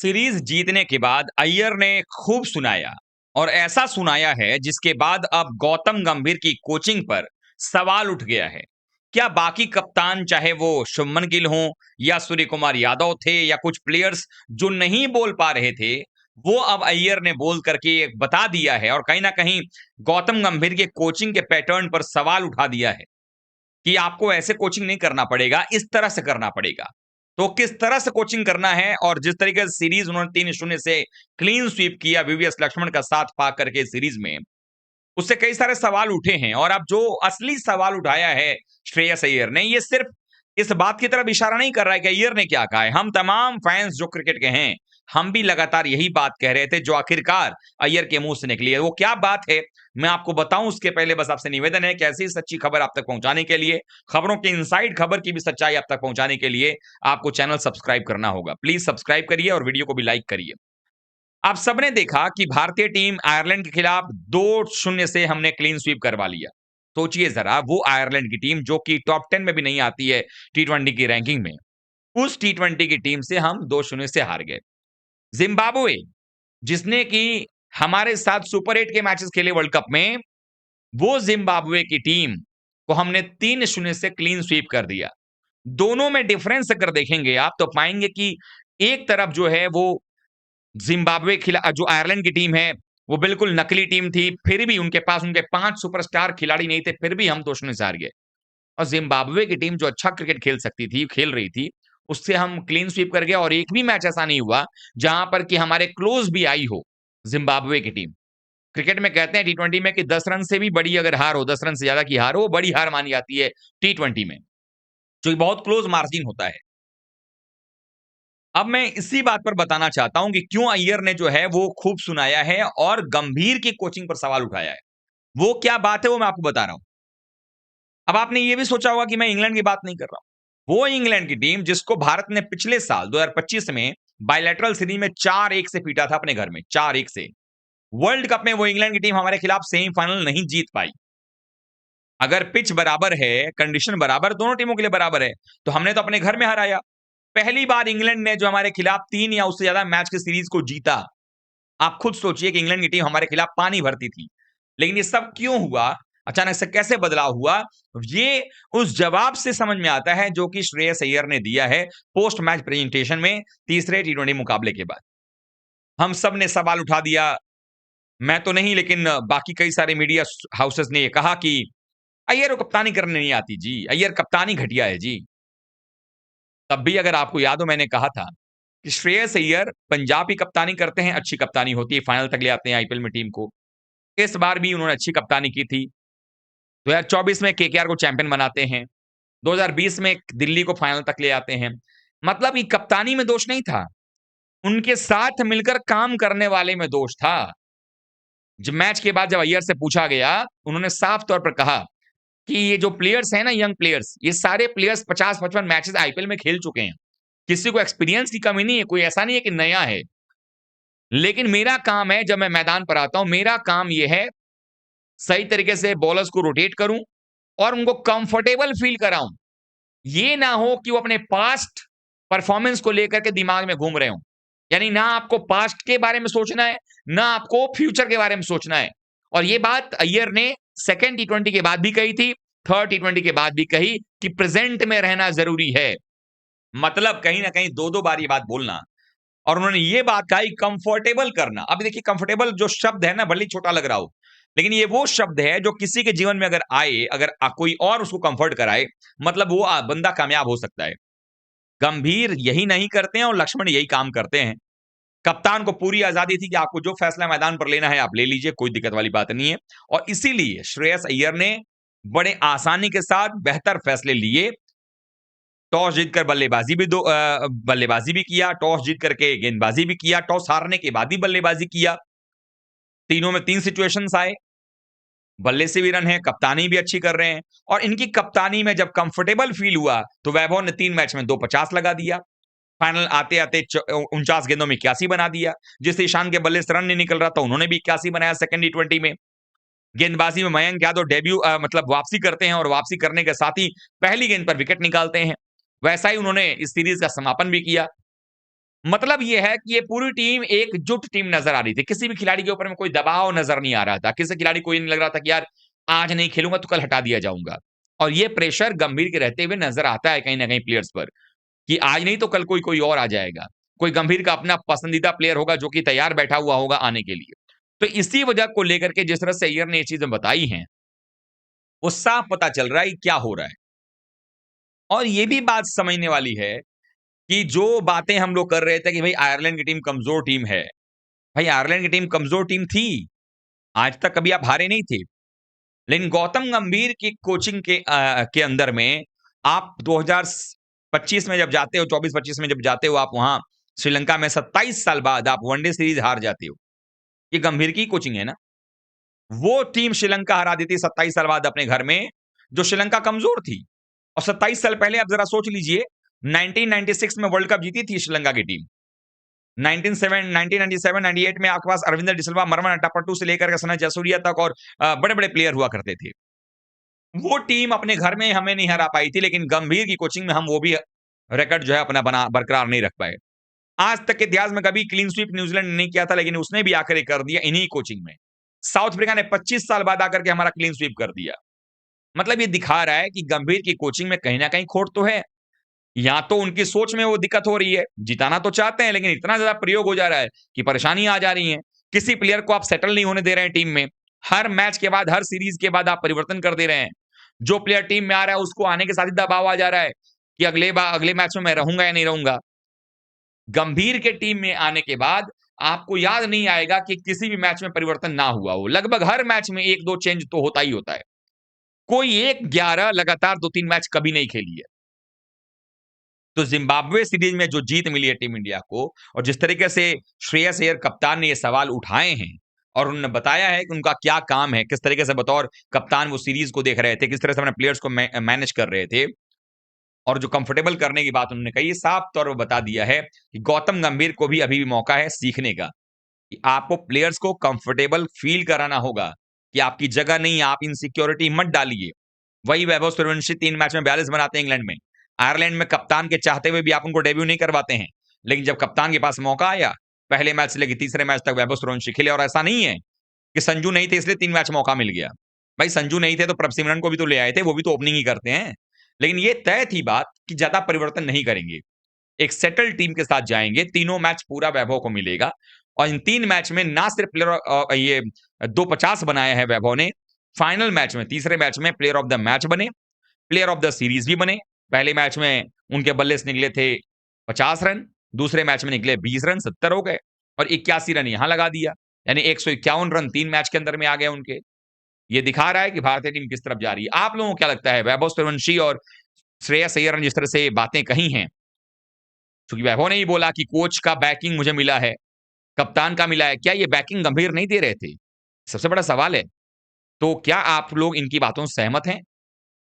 Series जीतने के बाद अय्यर ने खूब सुनाया और ऐसा सुनाया है जिसके बाद अब गौतम गंभीर की कोचिंग पर सवाल उठ गया है। क्या बाकी कप्तान चाहे वो शुभमन गिल हो या सूर्य कुमार यादव थे या कुछ प्लेयर्स जो नहीं बोल पा रहे थे, वो अब अय्यर ने बोल करके बता दिया है और कहीं ना कहीं गौतम गंभीर के कोचिंग के पैटर्न पर सवाल उठा दिया है कि आपको ऐसे कोचिंग नहीं करना पड़ेगा, इस तरह से करना पड़ेगा। तो किस तरह से कोचिंग करना है और जिस तरीके से सीरीज उन्होंने 3-0 से क्लीन स्वीप किया वीवीएस लक्ष्मण का साथ पा करके सीरीज में, उससे कई सारे सवाल उठे हैं और अब जो असली सवाल उठाया है श्रेयस अय्यर ने, ये सिर्फ इस बात की तरफ इशारा नहीं कर रहा है कि अय्यर ने क्या कहा है। हम तमाम फैंस जो क्रिकेट के हैं, हम भी लगातार यही बात कह रहे थे जो आखिरकार अय्यर के मुंह से निकली है। वो क्या बात है मैं आपको बताऊं, उसके पहले बस आपसे निवेदन है कि ऐसी सच्ची खबर आप तक पहुंचाने के लिए, खबरों की इनसाइड खबर की भी सच्चाई आप तक पहुंचाने के लिए आपको चैनल सब्सक्राइब करना होगा। प्लीज सब्सक्राइब करिए और वीडियो को भी लाइक करिए। आप सबने देखा कि भारतीय टीम आयरलैंड के खिलाफ 2-0 से हमने क्लीन स्वीप करवा लिया। सोचिए जरा, वो आयरलैंड की टीम जो कि टॉप 10 में भी नहीं आती है टी20 की रैंकिंग में, उस टी20 की टीम से हम 2-0 से हार गए। जिम्बाब्वे, जिसने कि हमारे साथ सुपर 8 के मैचेस खेले वर्ल्ड कप में, वो जिम्बाब्वे की टीम को हमने 3-0 से क्लीन स्वीप कर दिया। दोनों में डिफरेंस अगर देखेंगे आप तो पाएंगे कि एक तरफ जो है वो जिम्बाब्वे खिला जो आयरलैंड की टीम है, वो बिल्कुल नकली टीम थी, फिर भी उनके पास उनके 5 सुपरस्टार खिलाड़ी नहीं थे, फिर भी हम 2-0 से हार गए। और जिम्बाब्वे की टीम जो अच्छा क्रिकेट खेल सकती थी, खेल रही थी, उससे हम क्लीन स्वीप कर गए और एक भी मैच ऐसा नहीं हुआ जहां पर कि हमारे क्लोज भी आई हो जिम्बाब्वे की टीम। क्रिकेट में कहते हैं टी20 में कि 10 रन से भी बड़ी अगर हार हो, 10 रन से ज्यादा की हार हो, बड़ी हार मानी जाती है टी20 में, जो कि बहुत क्लोज मार्जिन होता है। अब मैं इसी बात पर बताना चाहता हूं कि क्यों अय्यर ने जो है वो खूब सुनाया है और गंभीर की कोचिंग पर सवाल उठाया है। वो क्या बात है वो मैं आपको बता रहा हूं। अब आपने ये भी सोचा होगा कि मैं इंग्लैंड की बात नहीं कर रहा हूं। वो इंग्लैंड की टीम जिसको भारत ने पिछले साल 2025 में बायलैटरल सीरीज में 4-1 से पीटा था अपने घर में, 4-1 से। वर्ल्ड कप में वो इंग्लैंड की टीम हमारे खिलाफ सेमीफाइनल नहीं जीत पाई। अगर पिच बराबर है, कंडीशन बराबर, दोनों टीमों के लिए बराबर है, तो हमने तो अपने घर में हराया। पहली बार इंग्लैंड ने जो हमारे खिलाफ 3 या उससे ज्यादा मैच की सीरीज को जीता। आप खुद सोचिए कि इंग्लैंड की टीम हमारे खिलाफ पानी भरती थी। लेकिन ये सब क्यों हुआ? अचानक से कैसे बदलाव हुआ? ये उस जवाब से समझ में आता है जो कि श्रेयस अय्यर ने दिया है पोस्ट मैच प्रेजेंटेशन में तीसरे टी20 मुकाबले के बाद। हम सब ने सवाल उठा दिया, मैं तो नहीं लेकिन बाकी कई सारे मीडिया हाउसेस ने ये कहा कि अय्यर को कप्तानी करने नहीं आती जी, अय्यर कप्तानी घटिया है जी। तब भी अगर आपको याद हो मैंने कहा था कि श्रेयस अय्यर पंजाब की कप्तानी करते हैं, अच्छी कप्तानी होती है, फाइनल तक ले आते हैं आईपीएल में टीम को। इस बार भी उन्होंने अच्छी कप्तानी की थी। 2024 में केकेआर को चैंपियन बनाते हैं। 2020 में दिल्ली को फाइनल तक ले आते हैं। मतलब ये कप्तानी में दोष नहीं था, उनके साथ मिलकर काम करने वाले में दोष था। जब मैच के बाद जब अय्यर से पूछा गया, उन्होंने साफ तौर पर कहा कि ये जो प्लेयर्स हैं ना, यंग प्लेयर्स, ये सारे प्लेयर्स 50-55 मैचेस आईपीएल में खेल चुके हैं। किसी को एक्सपीरियंस की कमी नहीं है, कोई ऐसा नहीं है कि नया है। लेकिन मेरा काम है, जब मैं मैदान पर आता हूं, मेरा काम यह है सही तरीके से बॉलर्स को रोटेट करूं और उनको कंफर्टेबल फील कराऊं। ये ना हो कि वो अपने पास्ट परफॉर्मेंस को लेकर के दिमाग में घूम रहे हो। यानी ना आपको पास्ट के बारे में सोचना है, ना आपको फ्यूचर के बारे में सोचना है। और ये बात अय्यर ने सेकेंड टी20 के बाद भी कही थी, थर्ड टी20 के बाद भी कही कि प्रेजेंट में रहना जरूरी है। मतलब कहीं ना कहीं दो दो बार ये बात बोलना। और उन्होंने ये बात कही कंफर्टेबल करना। अब देखिए, कंफर्टेबल जो शब्द है ना, भले ही छोटा लग रहा हो, लेकिन ये वो शब्द है जो किसी के जीवन में अगर आए, अगर कोई और उसको कंफर्ट कराए, मतलब वो बंदा कामयाब हो सकता है। गंभीर यही नहीं करते हैं और लक्ष्मण यही काम करते हैं। कप्तान को पूरी आजादी थी कि आपको जो फैसला मैदान पर लेना है आप ले लीजिए, कोई दिक्कत वाली बात नहीं है। और इसीलिए श्रेयस अय्यर ने बड़े आसानी के साथ बेहतर फैसले लिए। टॉस जीतकर बल्लेबाजी भी किया, टॉस जीत करके गेंदबाजी भी किया, टॉस हारने के बाद भी बल्लेबाजी किया। तीनों में 3 सिचुएशंस आए, बल्ले से भी रन है, कप्तानी भी अच्छी कर रहे हैं। और इनकी कप्तानी में जब कंफर्टेबल फील हुआ तो वैभव ने 3 मैच में 250 लगा दिया। फाइनल आते आते 49 गेंदों में 81 बना दिया। जिससे ईशान के बल्ले से रन नहीं निकल रहा था, उन्होंने भी 81 बनाया सेकंड टी20 में। गेंदबाजी में मयंक यादव डेब्यू मतलब वापसी करते हैं और वापसी करने के साथ ही पहली गेंद पर विकेट निकालते हैं। वैसा ही उन्होंने इस सीरीज का समापन भी किया। मतलब ये है कि ये पूरी टीम एकजुट टीम नज़र आ रही थी। किसी भी खिलाड़ी के ऊपर में कोई दबाव नज़र नहीं आ रहा था। किसी खिलाड़ी को ये नहीं लग रहा था कि यार आज नहीं खेलूँगा तो कल हटा दिया जाऊँगा। और ये प्रेशर गंभीर के रहते हुए नज़र आता है कहीं न कहीं प्लेयर्स पर कि आज नहीं तो कल कोई और आ जाएगा। कोई गंभीर का अपना पसंदीदा प्लेयर होगा जो कि तैयार बैठा हुआ होगा आने के लिए। तो इसी वजह को लेकर के जिस तरह से अय्यर ने ये चीज़ें बताई हैं, वो साफ पता चल रहा है कि क्या हो रहा है। और ये भी बात समझने वाली है कि जो बातें हम लोग कर रहे थे कि भाई आयरलैंड की टीम कमज़ोर टीम है। भाई आयरलैंड की टीम कमज़ोर टीम थी। आज तक कभी आप हारे नहीं थे। लेकिन गौतम गंभीर की कोचिंग के अंदर में आप 2025 में जब जाते हो, 24-25 में जब जाते हो आप वहाँ श्रीलंका में 27 साल बाद आप वनडे सीरीज़ हार जाते हो। ये गंभीर की कोचिंग है ना। वो टीम श्रीलंका हरा दी थी 27 साल बाद अपने घर में, जो श्रीलंका कमज़ोर थी। और 27 साल पहले आप ज़रा सोच लीजिए 1996 में वर्ल्ड कप जीती थी श्रीलंका की टीम। 1997-98 में आपके पास अरविंदर डिसिल्वा, मरवन अट्टापट्टू से लेकर के सना जयसूर्या तक और बड़े-बड़े प्लेयर हुआ करते थे। वो टीम अपने घर में हमें नहीं हरा पाई थी, लेकिन गंभीर की कोचिंग में हम वो भी रिकॉर्ड जो है अपना बना बरकरार नहीं रख पाए। आज तक के इतिहास में कभी क्लीन स्वीप न्यूजीलैंड ने नहीं किया था, लेकिन उसने भी आकर ये कर दिया इन्हीं कोचिंग में। साउथ अफ्रीका ने 25 साल बाद आकर के हमारा क्लीन स्वीप कर दिया। मतलब ये दिखा रहा है कि गंभीर की कोचिंग में कहीं न कहीं खोट तो है। या तो उनकी सोच में वो दिक्कत हो रही है, जिताना तो चाहते हैं लेकिन इतना ज़्यादा प्रयोग हो जा रहा है कि परेशानियाँ आ जा रही हैं। किसी प्लेयर को आप सेटल नहीं होने दे रहे हैं टीम में। हर मैच के बाद, हर सीरीज़ के बाद आप परिवर्तन कर दे रहे हैं। जो प्लेयर टीम में आ रहा है उसको आने के साथ ही दबाव आ जा रहा है कि अगले मैच में मैं रहूँगा या नहीं रहूँगा। गंभीर के टीम में आने के बाद आपको याद नहीं आएगा कि किसी भी मैच में परिवर्तन ना हुआ हो। लगभग हर मैच में 1-2 चेंज तो होता ही होता है। कोई एक 11 लगातार 2-3 मैच कभी नहीं खेली है। तो ज़िम्बाब्वे सीरीज़ में जो जीत मिली है टीम इंडिया को और जिस तरीके से श्रेयस अय्यर कप्तान ने ये सवाल उठाए हैं और उन्होंने बताया है कि उनका क्या काम है, किस तरीके से बतौर कप्तान वो सीरीज़ को देख रहे थे, किस तरह से अपने प्लेयर्स को मैनेज कर रहे थे और जो कंफर्टेबल करने की बात उन्होंने कही, ये साफ तौर पर बता दिया है कि गौतम गंभीर को भी अभी भी मौका है सीखने का, कि आपको प्लेयर्स को कंफर्टेबल फ़ील कराना होगा कि आपकी जगह नहीं है, आप इनसिक्योरिटी मत डालिए। वही वैभव सूर्यवंशी 3 मैच में 42 बनाते हैं इंग्लैंड में। आयरलैंड में कप्तान के चाहते हुए भी आप उनको डेब्यू नहीं करवाते हैं। लेकिन जब कप्तान के पास मौका आया, पहले मैच से लेके तीसरे मैच तक वैभव सूर्यवंशी खेले और ऐसा नहीं है कि संजू नहीं थे इसलिए 3 मैच मौका मिल गया। भाई संजू नहीं थे तो प्रभसिमरन को भी तो ले आए थे, वो भी तो ओपनिंग ही करते हैं। लेकिन ये तय थी बात कि ज़्यादा परिवर्तन नहीं करेंगे। एक सेटल्ड टीम के साथ जाएँगे, तीनों मैच पूरा वैभव को मिलेगा और इन 3 मैच में ना सिर्फ ये 250 बनाया है वैभव ने, फाइनल मैच में तीसरे मैच में प्लेयर ऑफ द मैच बने, प्लेयर ऑफ द सीरीज़ भी बने। पहले मैच में उनके बल्ले से निकले थे 50 रन, दूसरे मैच में निकले 20 रन, 70 हो गए और 81 रन यहाँ लगा दिया। यानी 151 रन 3 मैच के अंदर में आ गए उनके। ये दिखा रहा है कि भारतीय टीम किस तरफ जा रही है। आप लोगों को क्या लगता है वैभव सूर्यवंशी और श्रेयस अय्यर ने जिस तरह से बातें कही हैं, चूँकि वैभव ने ही बोला कि कोच का बैकिंग मुझे मिला है, कप्तान का मिला है, क्या ये बैकिंग गंभीर नहीं दे रहे थे? सबसे बड़ा सवाल है। तो क्या आप लोग इनकी बातों से सहमत हैं?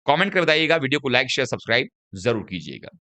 कमेंट करके बताइएगा, वीडियो को लाइक, शेयर, सब्सक्राइब ज़रूर कीजिएगा।